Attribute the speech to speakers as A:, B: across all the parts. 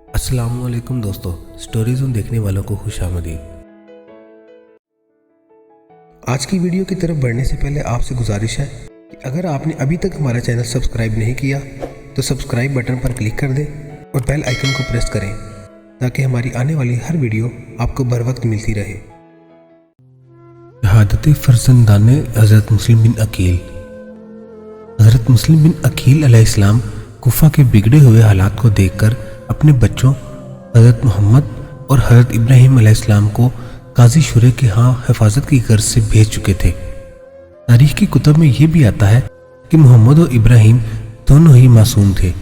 A: अस्सलाम वालेकुम दोस्तों, स्टोरी ज़ोन देखने वालों को खुश आमदीद। आज की वीडियो की तरफ बढ़ने से पहले आपसे गुजारिश है कि अगर आपने अभी तक हमारा चैनल सब्सक्राइब नहीं किया तो सब्सक्राइब बटन पर क्लिक कर दें और बेल आइकन को प्रेस करें ताकि हमारी आने वाली हर वीडियो आपको बर वक्त मिलती रहे। शहादत फर्जंदान हज़रत मुस्लिम बिन अकील। हज़रत मुस्लिम बिन अकील अलैहिस्सलाम कुफा के बिगड़े हुए हालात को देखकर अपने बच्चों हज़रत मोहम्मद और हज़रत इब्राहिम अलैहिस्सलाम को काजी शुरे के यहाँ हिफाजत की गर्ज से भेज चुके थे। तारीख की कुतब में यह भी आता है कि मोहम्मद और इब्राहिम दोनों ही मासूम थे।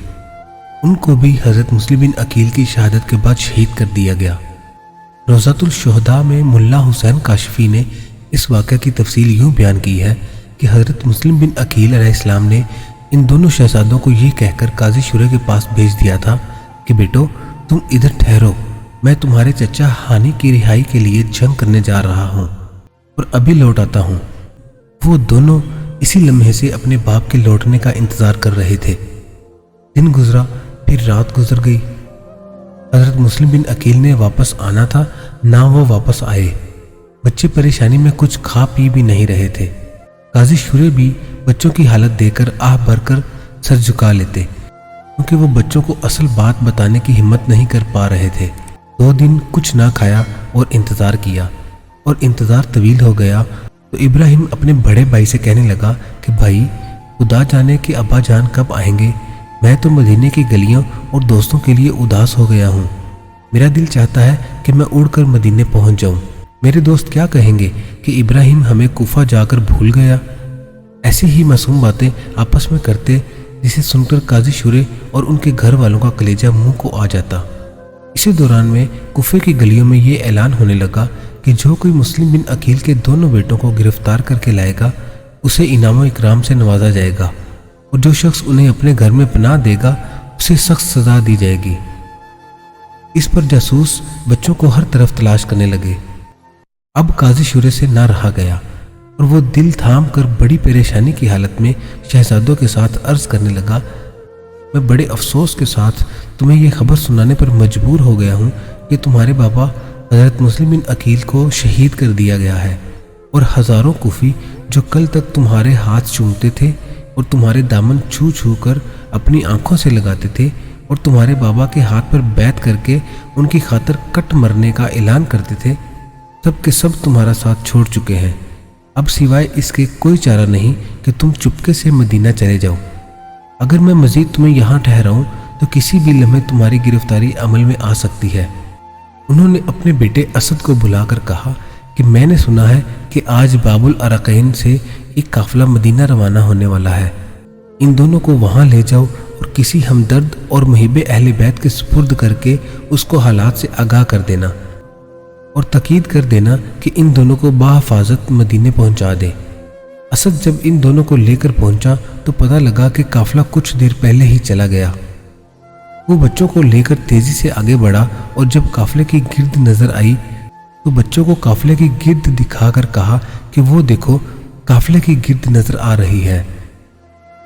A: उनको भी हज़रत मुस्लिम बिन अकील की शहादत के बाद शहीद कर दिया गया। रोज़ातुल शुहदा में मुल्ला हुसैन काशफी ने इस वाक़े की तफसील यूँ बयान की है कि हज़रत मुस्लिम बिन अकील अलैहिस्सलाम ने इन दोनों शहजादों को ये कहकर काजी शुरे के पास भेज दिया था कि बेटो तुम इधर ठहरो, मैं तुम्हारे चचा हानी की रिहाई के लिए जंग करने जा रहा हूँ और अभी लौट आता हूँ। वो दोनों इसी लम्हे से अपने बाप के लौटने का इंतज़ार कर रहे थे। दिन गुजरा, फिर रात गुजर गई। हज़रत मुस्लिम बिन अकील ने वापस आना था, ना वो वापस आए। बच्चे परेशानी में कुछ खा पी भी नहीं रहे थे। काजी शुरे भी बच्चों की हालत देखकर आह भरकर सर झुका लेते, क्योंकि वो बच्चों को असल बात बताने की हिम्मत नहीं कर पा रहे थे। 2 दिन कुछ ना खाया और इंतज़ार किया, और इंतज़ार तवील हो गया तो इब्राहिम अपने बड़े भाई से कहने लगा कि भाई खुदा जाने कि अब्बा जान कब आएंगे। मैं तो मदीने की गलियों और दोस्तों के लिए उदास हो गया हूँ। मेरा दिल चाहता है कि मैं उड़कर मदीने पहुँच जाऊँ। मेरे दोस्त क्या कहेंगे कि इब्राहिम हमें कुफा जाकर भूल गया। ऐसी ही मासूम बातें आपस में करते, जिसे सुनकर काजी शुरे और उनके घर वालों का कलेजा मुंह को आ जाता। इसी दौरान में कुफे की गलियों में ये ऐलान होने लगा कि जो कोई मुस्लिम बिन अकील के दोनों बेटों को गिरफ्तार करके लाएगा उसे इनाम इकराम से नवाजा जाएगा, और जो शख्स उन्हें अपने घर में पनाह देगा उसे सख्त सजा दी जाएगी। इस पर जासूस बच्चों को हर तरफ तलाश करने लगे। अब काजी शुरे से ना रहा गया और वो दिल थाम कर बड़ी परेशानी की हालत में शहजादों के साथ अर्ज करने लगा, मैं बड़े अफसोस के साथ तुम्हें ये खबर सुनाने पर मजबूर हो गया हूँ कि तुम्हारे बाबा हज़रत मुस्लिम बिन अकील को शहीद कर दिया गया है, और हज़ारों कुफी जो कल तक तुम्हारे हाथ चूमते थे और तुम्हारे दामन छू छू कर अपनी आंखों से लगाते थे और तुम्हारे बाबा के हाथ पर बैत करके उनकी खातिर कट मरने का ऐलान करते थे, सब के सब तुम्हारा साथ छोड़ चुके हैं। अब सिवाय इसके कोई चारा नहीं कि तुम चुपके से मदीना चले जाओ। अगर मैं मज़ीद तुम्हें यहाँ ठहराऊँ तो किसी भी लम्हे तुम्हारी गिरफ्तारी अमल में आ सकती है। उन्होंने अपने बेटे असद को बुलाकर कहा कि मैंने सुना है कि आज बाबुल अरकैन से एक काफिला मदीना रवाना होने वाला है। इन दोनों को वहाँ ले जाओ और किसी हमदर्द और मुहिब अहले बैत के सुपुर्द करके उसको हालात से आगाह कर देना और तकीद कर देना कि इन दोनों को बाहिफाजत मदीने पहुंचा दे। असद जब इन दोनों को लेकर पहुंचा तो पता लगा कि काफिला कुछ देर पहले ही चला गया। वो बच्चों को लेकर तेजी से आगे बढ़ा और जब काफिले की गिर्द नजर आई तो बच्चों को काफिले की गिर्द दिखाकर कहा कि वो देखो काफिले की गिर्द नजर आ रही है,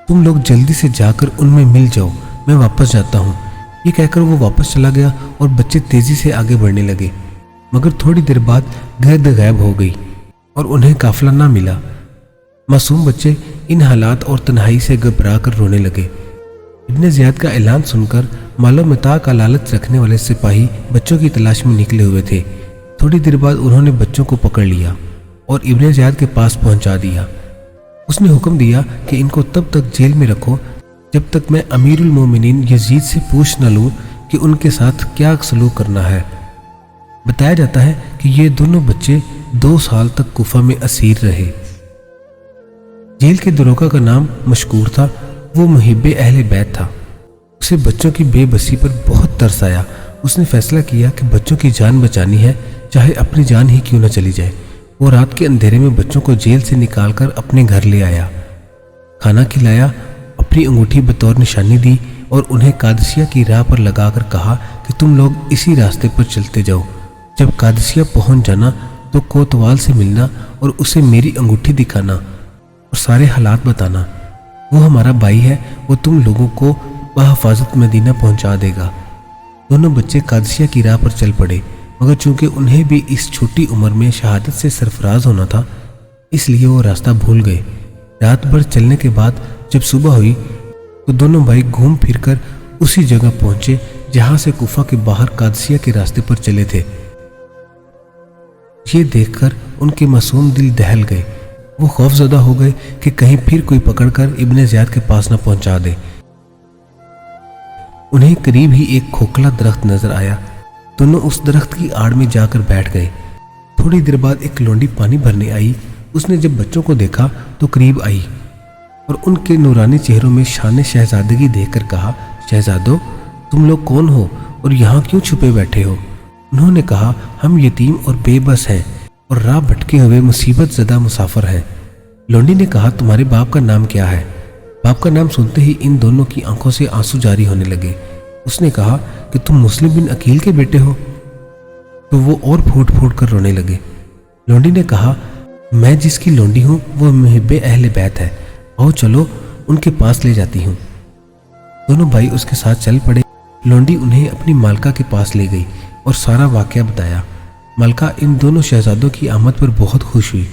A: तुम लोग जल्दी से जाकर उनमें मिल जाओ, मैं वापस जाता हूँ। ये कहकर वो वापस चला गया और बच्चे तेजी से आगे बढ़ने लगे, मगर थोड़ी देर बाद गिर्द गायब हो गई और उन्हें काफिला ना मिला। मासूम बच्चे इन हालात और तन्हाई से घबरा कर रोने लगे। इब्ने ज़ियाद का ऐलान सुनकर मालो मता का लालच रखने वाले सिपाही बच्चों की तलाश में निकले हुए थे। थोड़ी देर बाद उन्होंने बच्चों को पकड़ लिया और इब्ने ज़ियाद के पास पहुंचा दिया। उसने हुक्म दिया कि इनको तब तक जेल में रखो जब तक मैं अमीरुल मोमिनीन यजीद से पूछ न लूँ कि उनके साथ क्या सलूक करना है। बताया जाता है कि ये दोनों बच्चे 2 साल तक कुफा में असीर रहे। जेल के दरोगा का नाम मशकूर था। वो मुहिब अहले बैत था। उसे बच्चों की बेबसी पर बहुत तरस आया। उसने फैसला किया कि बच्चों की जान बचानी है, चाहे अपनी जान ही क्यों न चली जाए। वो रात के अंधेरे में बच्चों को जेल से निकालकर अपने घर ले आया, खाना खिलाया, अपनी अंगूठी बतौर निशानी दी और उन्हें कादसिया की राह पर लगाकर कहा कि तुम लोग इसी रास्ते पर चलते जाओ। जब कादसिया पहुंच जाना तो कोतवाल से मिलना और उसे मेरी अंगूठी दिखाना और सारे हालात बताना। वो हमारा भाई है, वो तुम लोगों को बहिफाजत मदीना पहुंचा देगा। دونوں بچے قادسیہ کی راہ پر چل پڑے، مگر چونکہ انہیں بھی اس چھوٹی عمر میں شہادت سے سرفراز ہونا تھا، اس لیے وہ راستہ بھول گئے۔ رات بھر چلنے کے بعد جب صبح ہوئی تو دونوں بھائی گھوم پھر کر اسی جگہ پہنچے جہاں سے کوفہ کے باہر قادسیہ کے راستے پر چلے تھے۔ یہ دیکھ کر ان کے معصوم دل دہل گئے۔ وہ خوف زدہ ہو گئے کہ کہیں پھر کوئی پکڑ کر ابن زیاد کے پاس نہ پہنچا دے۔ انہیں قریب ہی ایک کھوکھلا درخت نظر آیا۔ دونوں اس درخت کی آڑ میں جا کر بیٹھ گئے۔ تھوڑی دیر بعد ایک لونڈی پانی بھرنے آئی۔ اس نے جب بچوں کو دیکھا تو قریب آئی اور ان کے نورانی چہروں میں شان شہزادگی دیکھ کر کہا، شہزادو، تم لوگ کون ہو اور یہاں کیوں چھپے بیٹھے ہو؟ انہوں نے کہا، ہم یتیم اور بے بس ہیں اور راہ بھٹکے ہوئے مصیبت زدہ مسافر ہیں۔ لونڈی نے کہا، تمہارے باپ کا نام کیا ہے؟ باپ کا نام سنتے ہی ان دونوں کی آنکھوں سے آنسو جاری ہونے لگے۔ اس نے کہا کہ تم مسلم بن عقیل کے بیٹے ہو؟ تو وہ اور پھوٹ پھوٹ کر رونے لگے۔ لونڈی نے کہا، میں جس کی لونڈی ہوں وہ محب اہل بیت ہے، آؤ چلو ان کے پاس لے جاتی ہوں۔ دونوں بھائی اس کے ساتھ چل پڑے۔ لونڈی انہیں اپنی مالکہ کے پاس لے گئی اور سارا واقعہ بتایا۔ ملکہ ان دونوں شہزادوں کی آمد پر بہت خوش ہوئی۔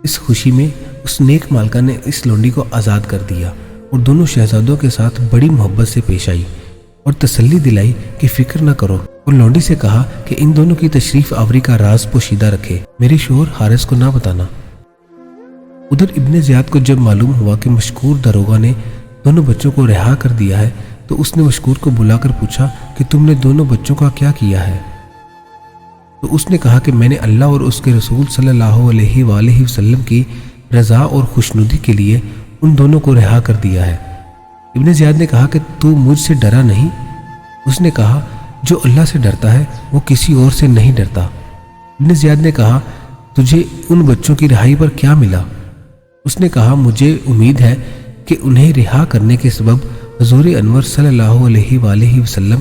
A: اس خوشی میں اس نیک مالکہ نے اس لونڈی کو آزاد کر دیا اور دونوں شہزادوں کے ساتھ بڑی محبت سے پیش آئی اور تسلی دلائی کہ فکر نہ کرو، اور لونڈی سے کہا کہ ان دونوں کی تشریف آوری کا راز پوشیدہ رکھے، میرے شوہر حارث کو نہ بتانا۔ ادھر ابن زیاد کو جب معلوم ہوا کہ مشکور داروغہ نے دونوں بچوں کو رہا کر دیا ہے تو اس نے مشکور کو بلا کر پوچھا کہ تم نے دونوں بچوں کا کیا کیا ہے؟ تو اس نے کہا کہ میں نے اللہ اور اس کے رسول صلی اللہ علیہ وآلہ وسلم کی رضا اور خوشنودی کے لیے ان دونوں کو رہا کر دیا ہے۔ ابن زیاد نے کہا کہ تو مجھ سے ڈرا نہیں؟ اس نے کہا، جو اللہ سے ڈرتا ہے وہ کسی اور سے نہیں ڈرتا۔ ابن زیاد نے کہا، تجھے ان بچوں کی رہائی پر کیا ملا؟ اس نے کہا، مجھے امید ہے کہ انہیں رہا کرنے کے سبب حضور انور صلی اللہ علیہ وآلہ وسلم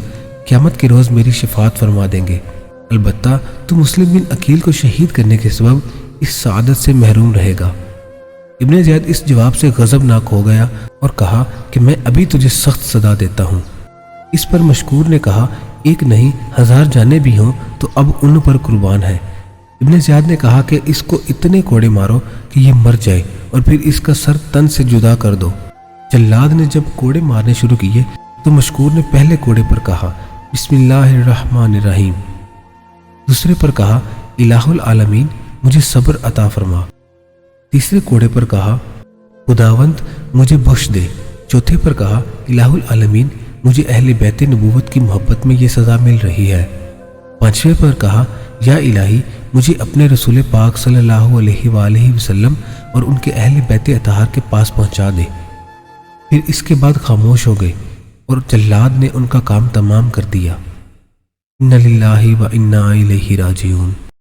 A: قیامت کے روز میری شفاعت فرما دیں گے، البتہ تو مسلم بن عقیل کو شہید کرنے کے سبب اس سعادت سے محروم رہے گا۔ ابن زیاد اس جواب سے غضبناک ہو گیا اور کہا کہ میں ابھی تجھے سخت سزا دیتا ہوں۔ اس پر مشکور نے کہا، ایک نہیں 1000 جانیں بھی ہوں تو اب ان پر قربان ہے۔ ابن زیاد نے کہا کہ اس کو اتنے کوڑے مارو کہ یہ مر جائے اور پھر اس کا سر تن سے جدا کر دو۔ جلاد نے جب کوڑے مارنے شروع کیے تو مشکور نے پہلے کوڑے پر کہا، بسم اللہ الرحمن الرحیم۔ دوسرے پر کہا، الہ العالمین مجھے صبر عطا فرما۔ تیسرے کوڑے پر کہا، خداوند مجھے بخش دے۔ چوتھے پر کہا، الہ العالمین مجھے اہل بیت نبوت کی محبت میں یہ سزا مل رہی ہے۔ پانچویں پر کہا، یا الہی مجھے اپنے رسول پاک صلی اللہ علیہ وآلہ وسلم اور ان کے اہل بیت اطہار کے پاس پہنچا دے۔ پھر اس کے بعد خاموش ہو گئے اور جلاد نے ان کا کام تمام کر دیا۔ اِنَّ لِلَّهِ وَإِنَّا إِلَيْهِ رَاجِعُونَ۔